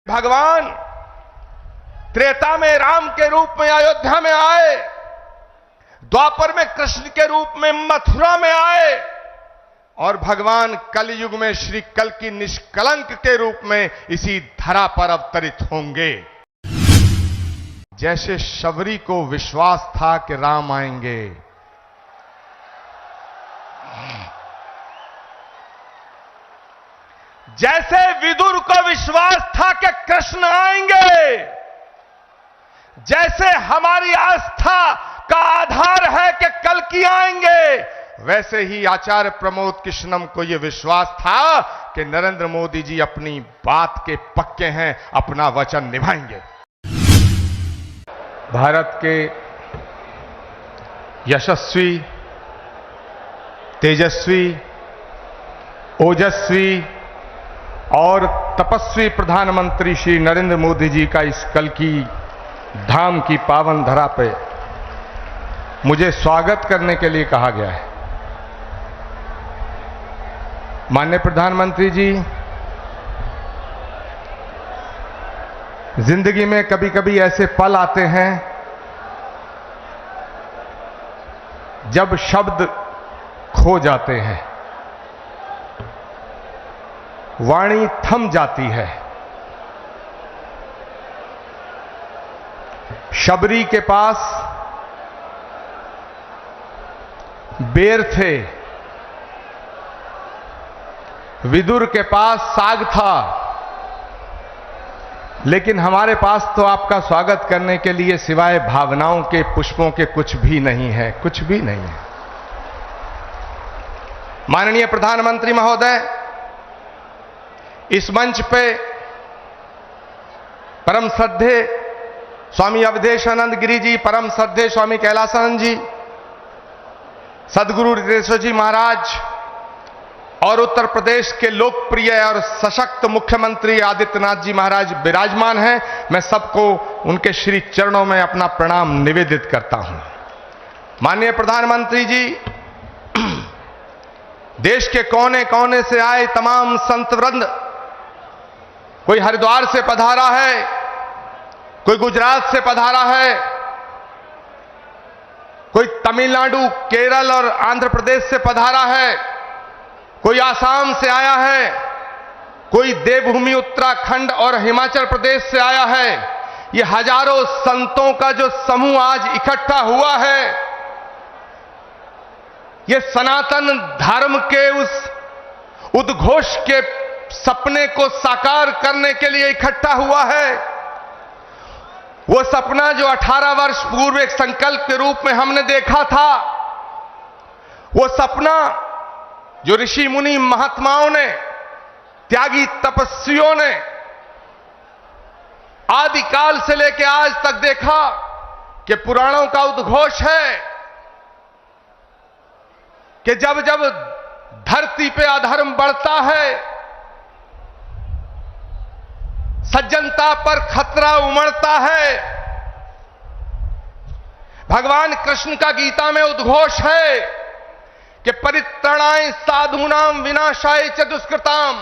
भगवान त्रेता में राम के रूप में अयोध्या में आए, द्वापर में कृष्ण के रूप में मथुरा में आए और भगवान कलयुग में श्री कल की निष्कलंक के रूप में इसी धरा पर अवतरित होंगे। जैसे शबरी को विश्वास था कि राम आएंगे, जैसे विदुर को विश्वास था कि कृष्ण आएंगे, जैसे हमारी आस्था का आधार है कि कल की आएंगे, वैसे ही आचार्य प्रमोद कृष्णम को यह विश्वास था कि नरेंद्र मोदी जी अपनी बात के पक्के हैं, अपना वचन निभाएंगे। भारत के यशस्वी, तेजस्वी, ओजस्वी और तपस्वी प्रधानमंत्री श्री नरेंद्र मोदी जी का इस कल की धाम की पावन धरा पे मुझे स्वागत करने के लिए कहा गया है। माननीय प्रधानमंत्री जी, जिंदगी में कभी कभी ऐसे पल आते हैं जब शब्द खो जाते हैं, वाणी थम जाती है। शबरी के पास बेर थे, विदुर के पास साग था, लेकिन हमारे पास तो आपका स्वागत करने के लिए सिवाय भावनाओं के, पुष्पों के कुछ भी नहीं है, कुछ भी नहीं है। माननीय प्रधानमंत्री महोदय, इस मंच पे परम श्रद्धेय स्वामी अवधेशानंद गिरी जी, परम श्रद्धेय स्वामी कैलासानंद जी, सदगुरु रितेश्वर जी महाराज और उत्तर प्रदेश के लोकप्रिय और सशक्त मुख्यमंत्री आदित्यनाथ जी महाराज विराजमान हैं। मैं सबको उनके श्री चरणों में अपना प्रणाम निवेदित करता हूं। माननीय प्रधानमंत्री जी, देश के कोने कोने से आए तमाम संत वृंद, कोई हरिद्वार से पधारा है, कोई गुजरात से पधारा है, कोई तमिलनाडु, केरल और आंध्र प्रदेश से पधारा है, कोई आसाम से आया है, कोई देवभूमि उत्तराखंड और हिमाचल प्रदेश से आया है। ये हजारों संतों का जो समूह आज इकट्ठा हुआ है, ये सनातन धर्म के उस उद्घोष के सपने को साकार करने के लिए इकट्ठा हुआ है। वो सपना जो 18 वर्ष पूर्व एक संकल्प के रूप में हमने देखा था, वो सपना जो ऋषि मुनि महात्माओं ने, त्यागी तपस्वियों ने आदिकाल से लेकर आज तक देखा कि पुराणों का उद्घोष है कि जब जब धरती पे अधर्म बढ़ता है, सज्जनता पर खतरा उमड़ता है, भगवान कृष्ण का गीता में उद्घोष है कि परित्राणाय साधूनाम विनाशाय च दुष्कृताम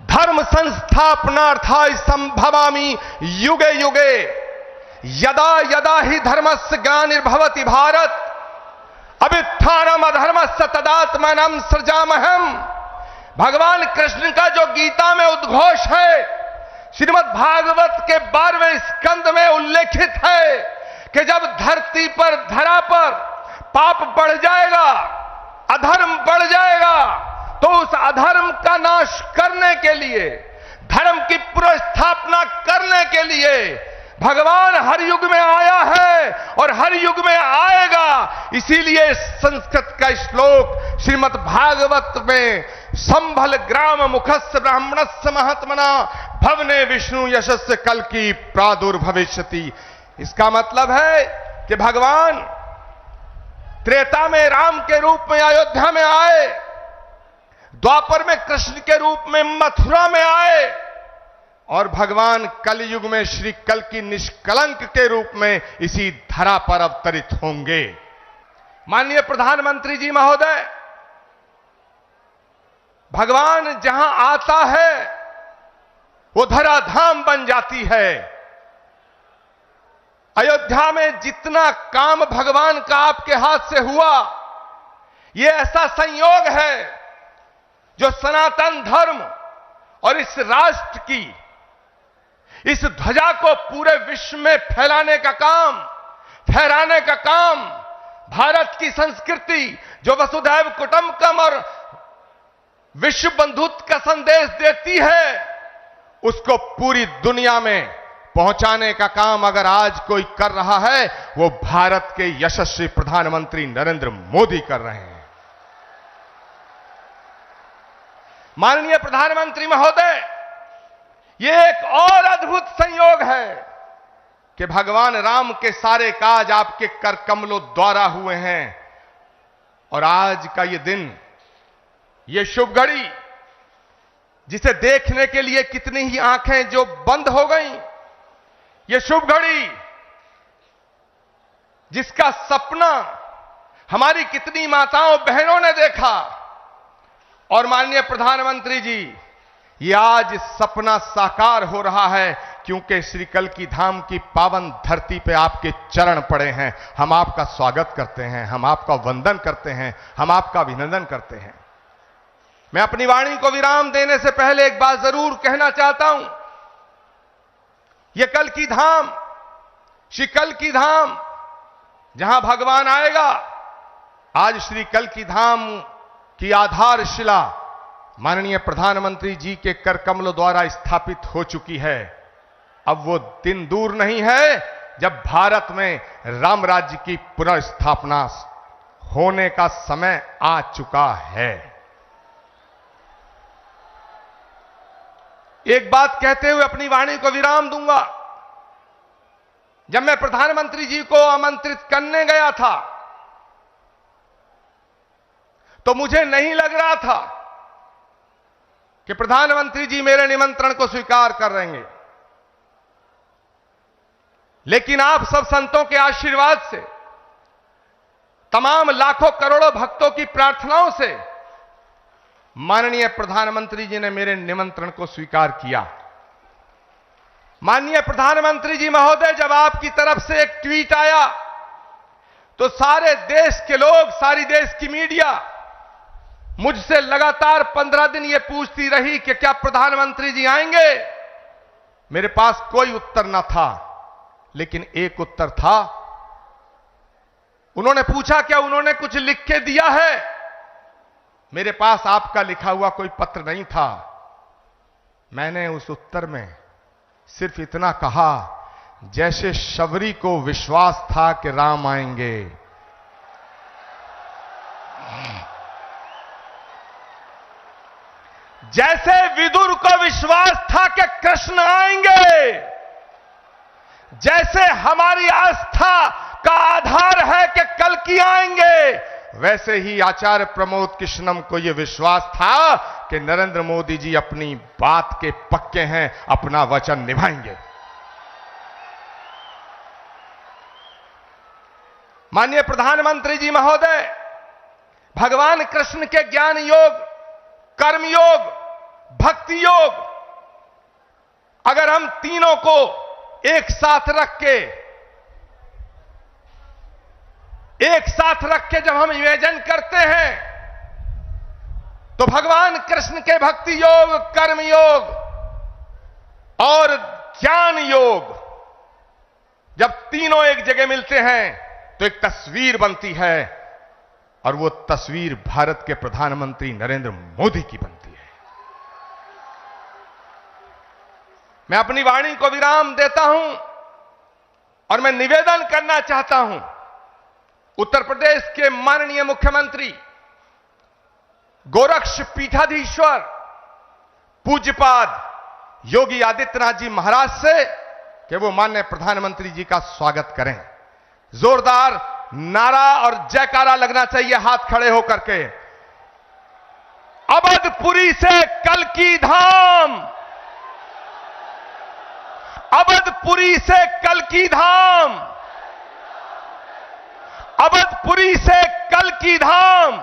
धर्म संस्थापनार्थाय संभवामि युगे युगे यदा यदा ही धर्मस्य ग्लानिर्भवति भारत अभ्युत्थानम् अधर्मस्य तदात्मानं सृजाम्यहम्। भगवान कृष्ण का जो गीता में उद्घोष है, श्रीमद् भागवत के 12वें स्कंद में उल्लेखित है कि जब धरती पर, धरा पर पाप बढ़ जाएगा, अधर्म बढ़ जाएगा, तो उस अधर्म का नाश करने के लिए, धर्म की पुनर्स्थापना करने के लिए भगवान हर युग में आया है और हर युग में आएगा। इसीलिए संस्कृत का श्लोक श्रीमद् भागवत में संभल ग्राम मुखस्य ब्राह्मणस्य महात्मना भवने विष्णु यशस्य कल की प्रादुर्भविष्यति। इसका मतलब है कि भगवान त्रेता में राम के रूप में अयोध्या में आए, द्वापर में कृष्ण के रूप में मथुरा में आए और भगवान कलयुग में श्री कल की निष्कलंक के रूप में इसी धरा पर अवतरित होंगे। माननीय प्रधानमंत्री जी महोदय, भगवान जहां आता है वो धराधाम बन जाती है। अयोध्या में जितना काम भगवान का आपके हाथ से हुआ, ये ऐसा संयोग है जो सनातन धर्म और इस राष्ट्र की, इस ध्वजा को पूरे विश्व में फहराने का काम, भारत की संस्कृति जो वसुधैव कुटुंबकम और विश्व बंधुत्व का संदेश देती है, उसको पूरी दुनिया में पहुंचाने का काम अगर आज कोई कर रहा है, वो भारत के यशस्वी प्रधानमंत्री नरेंद्र मोदी कर रहे हैं। माननीय प्रधानमंत्री महोदय, ये एक और अद्भुत संयोग है कि भगवान राम के सारे काज आपके कर कमलों द्वारा हुए हैं, और आज का ये दिन, ये शुभ घड़ी, जिसे देखने के लिए कितनी ही आंखें जो बंद हो गईं, ये शुभ घड़ी जिसका सपना हमारी कितनी माताओं बहनों ने देखा, और माननीय प्रधानमंत्री जी, ये आज सपना साकार हो रहा है, क्योंकि श्री कल्कि धाम की पावन धरती पे आपके चरण पड़े हैं। हम आपका स्वागत करते हैं, हम आपका वंदन करते हैं, हम आपका अभिनंदन करते हैं। मैं अपनी वाणी को विराम देने से पहले एक बात जरूर कहना चाहता हूं। यह कल्कि धाम, श्री कल्कि धाम जहां भगवान आएगा, आज श्री कल्कि धाम की आधारशिला माननीय प्रधानमंत्री जी के कर कमलों द्वारा स्थापित हो चुकी है। अब वो दिन दूर नहीं है जब भारत में राम राज्य की पुनर्स्थापना होने का समय आ चुका है। एक बात कहते हुए अपनी वाणी को विराम दूंगा। जब मैं प्रधानमंत्री जी को आमंत्रित करने गया था, तो मुझे नहीं लग रहा था कि प्रधानमंत्री जी मेरे निमंत्रण को स्वीकार कर लेंगे, लेकिन आप सब संतों के आशीर्वाद से, तमाम लाखों करोड़ों भक्तों की प्रार्थनाओं से माननीय प्रधानमंत्री जी ने मेरे निमंत्रण को स्वीकार किया। माननीय प्रधानमंत्री जी महोदय, जब आपकी तरफ से एक ट्वीट आया, तो सारे देश के लोग, सारी देश की मीडिया मुझसे लगातार 15 दिन यह पूछती रही कि क्या प्रधानमंत्री जी आएंगे। मेरे पास कोई उत्तर न था, लेकिन एक उत्तर था। उन्होंने पूछा क्या उन्होंने कुछ लिख के दिया है। मेरे पास आपका लिखा हुआ कोई पत्र नहीं था। मैंने उस उत्तर में सिर्फ इतना कहा, जैसे शबरी को विश्वास था कि राम आएंगे, जैसे विदुर को विश्वास था कि कृष्ण आएंगे, जैसे हमारी आस्था का आधार है कि कल्कि आएंगे, वैसे ही आचार्य प्रमोद कृष्णम को यह विश्वास था कि नरेंद्र मोदी जी अपनी बात के पक्के हैं, अपना वचन निभाएंगे। माननीय प्रधानमंत्री जी महोदय, भगवान कृष्ण के ज्ञान योग, कर्म योग, भक्ति योग, अगर हम तीनों को एक साथ रख के जब हम इमेजिन करते हैं, तो भगवान कृष्ण के भक्ति योग, कर्म योग और ज्ञान योग जब तीनों एक जगह मिलते हैं, तो एक तस्वीर बनती है, और वो तस्वीर भारत के प्रधानमंत्री नरेंद्र मोदी की बनती है। मैं अपनी वाणी को विराम देता हूं, और मैं निवेदन करना चाहता हूं उत्तर प्रदेश के माननीय मुख्यमंत्री गोरक्ष पीठाधीश्वर पूज्यपाद योगी आदित्यनाथ जी महाराज से कि वो माननीय प्रधानमंत्री जी का स्वागत करें। जोरदार नारा और जयकारा लगना चाहिए हाथ खड़े होकर के। अवधपुरी से कल्कि धाम, अवधपुरी से कल्कि धाम, अवधपुरी से कल्कि धाम।